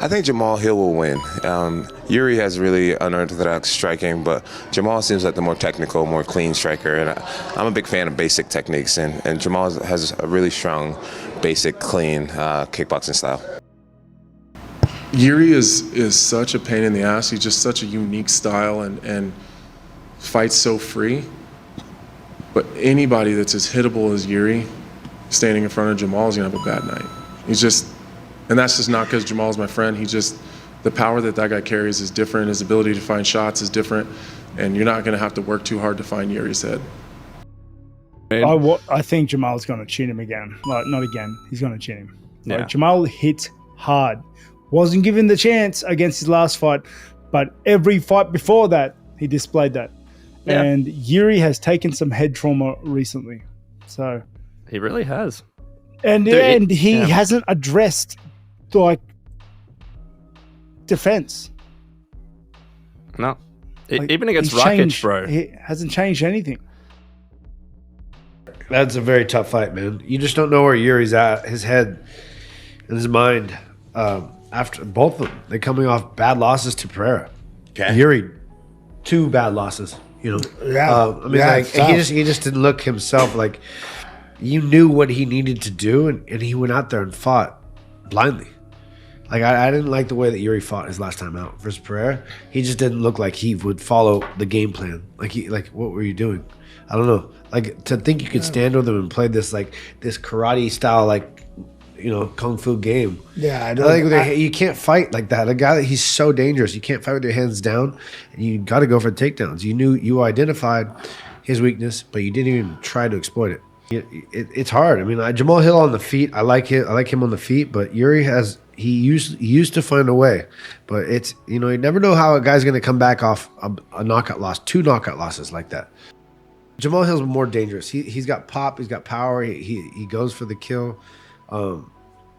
I think Jamahal Hill will win. Yuri has really unorthodox striking, but Jamahal seems like the more technical, more clean striker. And I'm a big fan of basic techniques, and Jamahal has a really strong, basic, clean kickboxing style. Yuri is such a pain in the ass. He's just such a unique style and fights so free. But anybody that's as hittable as Yuri standing in front of Jamal is gonna have a bad night. And that's just not because Jamal's my friend. The power that guy carries is different. His ability to find shots is different. And you're not gonna have to work too hard to find Yuri's head. I think Jamal's gonna chin him again. Like, not again, he's gonna chin him. Yeah. Like, Jamal hit hard. Wasn't given the chance against his last fight, but every fight before that, he displayed that. Yeah. And Yuri has taken some head trauma recently. So He really has. And he hasn't addressed like defense. No. Like, Even against he's Rakic, changed. bro. He hasn't changed anything. That's a very tough fight, man. You just don't know where Yuri's at, his head and his mind. After both of them, they're coming off bad losses to Pereira. Okay. Yuri, 2 bad losses. You know, I mean, he just didn't look himself like. You knew what he needed to do, and he went out there and fought blindly. Like I didn't like the way that Yuri fought his last time out versus Pereira. He just didn't look like he would follow the game plan. Like what were you doing? I don't know. Like to think you could stand with him and play this karate style kung fu game. Yeah, I don't. You can't fight like that. A guy he's so dangerous. You can't fight with your hands down, and you got to go for takedowns. You identified his weakness, but you didn't even try to exploit it. It's hard. I mean, Jamahal Hill on the feet, I like it. I like him on the feet, but Yuri he used to find a way, but it's you never know how a guy's going to come back off a knockout loss, 2 knockout losses like that. Jamahal Hill's more dangerous. He's got pop, he's got power. He goes for the kill.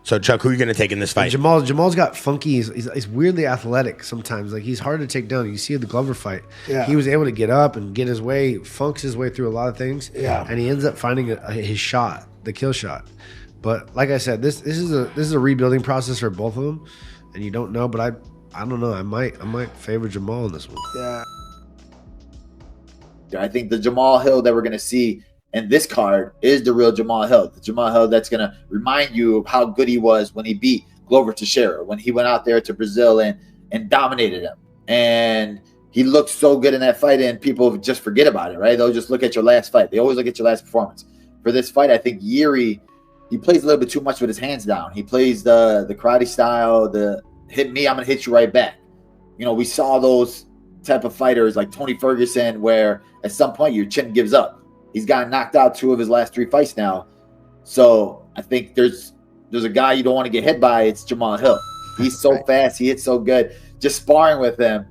So Chuck, who are you going to take in this fight? Jamal's got funky. He's weirdly athletic sometimes. Like he's hard to take down. You see the Glover fight. Yeah. He was able to get up and get his way, funks his way through a lot of things. Yeah. And he ends up finding his shot, the kill shot. But like I said, this is a rebuilding process for both of them, and you don't know. But I don't know. I might favor Jamal in this one. Yeah. I think the Jamahal Hill that we're going to see in this card is the real Jamahal Hill. The Jamahal Hill that's going to remind you of how good he was when he beat Glover Teixeira, when he went out there to Brazil and dominated him. And he looked so good in that fight, and people just forget about it, right? They'll just look at your last fight. They always look at your last performance. For this fight, I think Yuri, he plays a little bit too much with his hands down. He plays the karate style, the hit me, I'm going to hit you right back. We saw those type of fighters like Tony Ferguson where at some point your chin gives up. He's gotten knocked out 2 of his last 3 fights now. So I think there's a guy you don't want to get hit by. It's Jamahal Hill. He's so fast. He hits so good. Just sparring with him,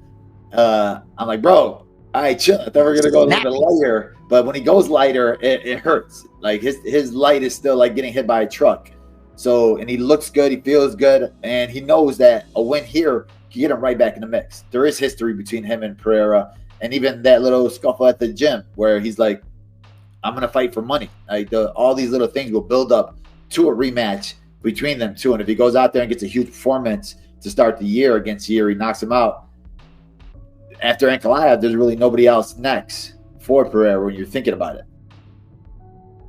I'm like, bro, all right, chill. I thought we were going to go a little bit lighter. But when he goes lighter, it hurts. Like his light is still like getting hit by a truck. So, and he looks good. He feels good. And he knows that a win here can get him right back in the mix. There is history between him and Pereira. And even that little scuffle at the gym where he's like, I'm going to fight for money. Like all these little things will build up to a rematch between them two. And if he goes out there and gets a huge performance to start the year against Yuri, knocks him out, after Ankalaev, there's really nobody else next for Pereira when you're thinking about it.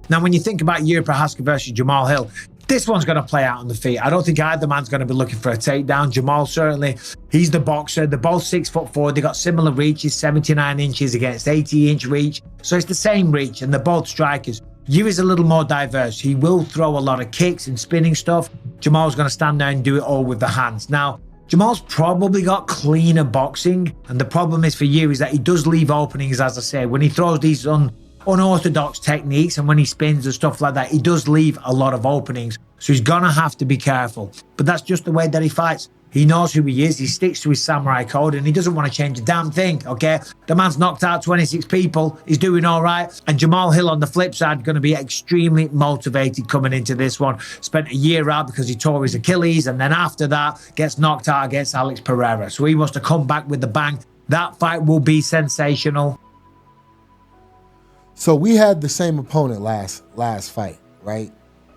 Now, when you think about Jiri Prochazka versus Jamahal Hill, this one's going to play out on the feet. I don't think either man's going to be looking for a takedown. Jamal, certainly, he's the boxer. They're both 6'4". They got similar reaches, 79 inches against 80-inch reach. So it's the same reach, and they're both strikers. Yuri's a little more diverse. He will throw a lot of kicks and spinning stuff. Jamal's going to stand there and do it all with the hands. Now, Jamal's probably got cleaner boxing, and the problem is for Yuri is that he does leave openings, as I say. When he throws these unorthodox techniques and when he spins and stuff like that, he does leave a lot of openings. So he's gonna have to be careful. But that's just the way that he fights. He knows who he is. He sticks to his samurai code and he doesn't want to change a damn thing, okay? The man's knocked out 26 people. He's doing all right. And Jamahal Hill on the flip side, going to be extremely motivated coming into this one. Spent a year out because he tore his Achilles, and then after that gets knocked out against Alex Pereira. So he wants to come back with the bang. That fight will be sensational. So we had the same opponent last fight, right?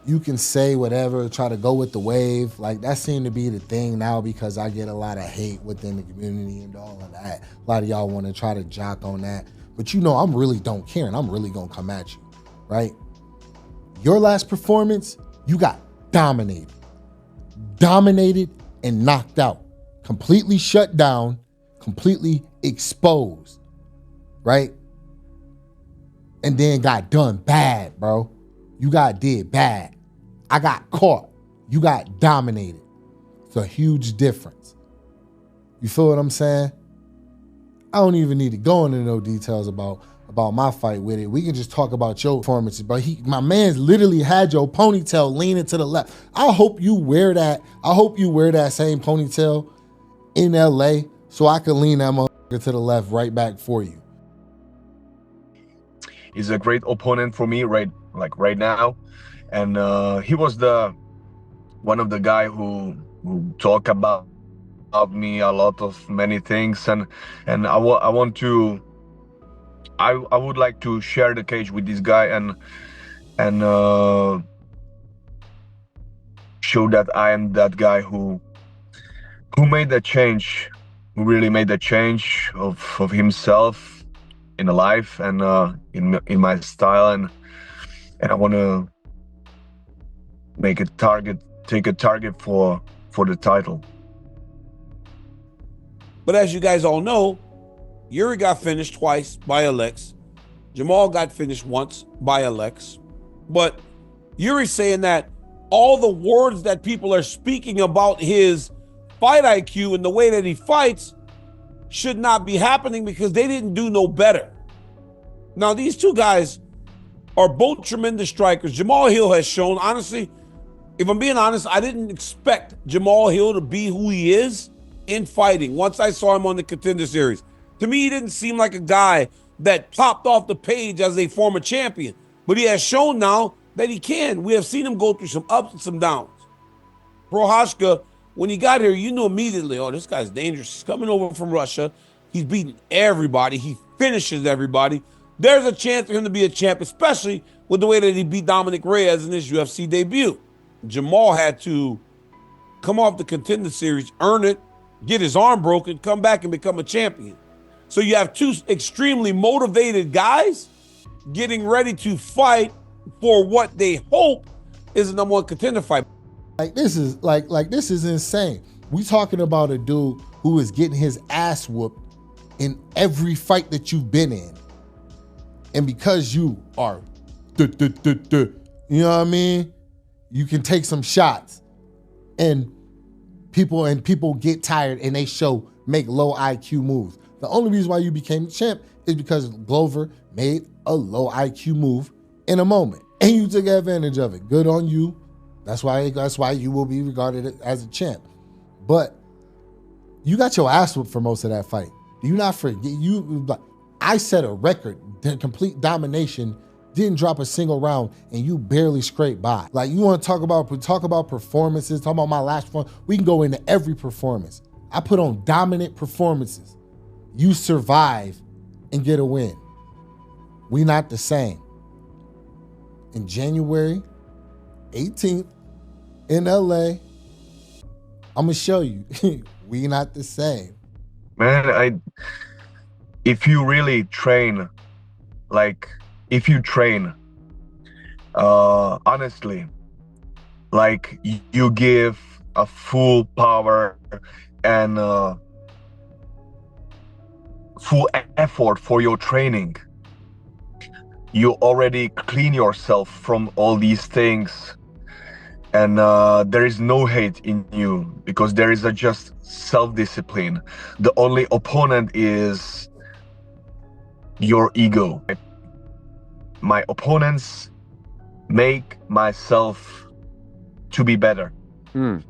you can say whatever, try to go with the wave. Like, that seemed to be the thing now because I get a lot of hate within the community and all of that. A lot of y'all want to try to jock on that. But you know, I'm really don't care, and I'm really going to come at you, right? Your last performance, you got dominated. Dominated and knocked out. Completely shut down, completely exposed, right? And then got done bad, bro. You got did bad. I got caught. You got dominated. It's a huge difference. You feel what I'm saying? I don't even need to go into no details about my fight with it. We can just talk about your performances. But my man's literally had your ponytail leaning to the left. I hope you wear that. I hope you wear that same ponytail in LA so I can lean that motherfucker to the left right back for you. He's a great opponent for me right now, and he was one of the guy who talk about me a lot of many things, and I would like to share the cage with this guy and show that I am that guy who made the change, who really made the change of himself in the life and in my style, and I want to take a target for the title. But as you guys all know, Yuri got finished twice by Alex. Jamal got finished once by Alex. But Yuri's saying that all the words that people are speaking about his fight IQ and the way that he fights should not be happening because they didn't do no better. Now, these two guys are both tremendous strikers. Jamahal Hill has shown, honestly, if I'm being honest, I didn't expect Jamahal Hill to be who he is in fighting once I saw him on the Contender Series. To me, he didn't seem like a guy that popped off the page as a former champion, but he has shown now that he can. We have seen him go through some ups and some downs. Prochazka, when he got here, you knew immediately, oh, this guy's dangerous. He's coming over from Russia. He's beating everybody. He finishes everybody. There's a chance for him to be a champ, especially with the way that he beat Dominic Reyes in his UFC debut. Jamal had to come off the Contender Series, earn it, get his arm broken, come back and become a champion. So you have two extremely motivated guys getting ready to fight for what they hope is a number one contender fight. Like this is insane. We talking about a dude who is getting his ass whooped in every fight that you've been in. And because you are, you know what I mean? You can take some shots and people get tired and they make low IQ moves. The only reason why you became the champ is because Glover made a low IQ move in a moment and you took advantage of it. Good on you. That's why you will be regarded as a champ. But you got your ass whooped for most of that fight. Do you not forget? I set a record, complete domination, didn't drop a single round, and you barely scraped by. Like, you want to talk about performances, talk about my last performance. We can go into every performance. I put on dominant performances. You survive and get a win. We not the same. In January 18th in LA, I'm gonna show you. We not the same. Man, if you really train, honestly, like you give a full power and full effort for your training, you already clean yourself from all these things, and there is no hate in you because there is just self-discipline. The only opponent is your ego. My opponents make myself to be better. And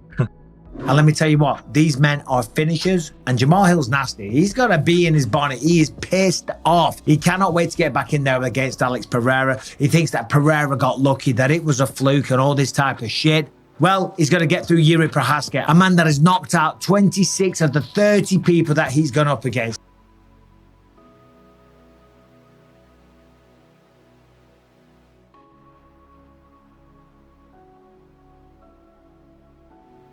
let me tell you what, these men are finishers, and Jamahal Hill's nasty. He's got a bee in his bonnet. He is pissed off. He cannot wait to get back in there against Alex Pereira. He thinks that Pereira got lucky, that it was a fluke and all this type of shit. Well, he's going to get through Jiri Prochazka, a man that has knocked out 26 of the 30 people that he's gone up against.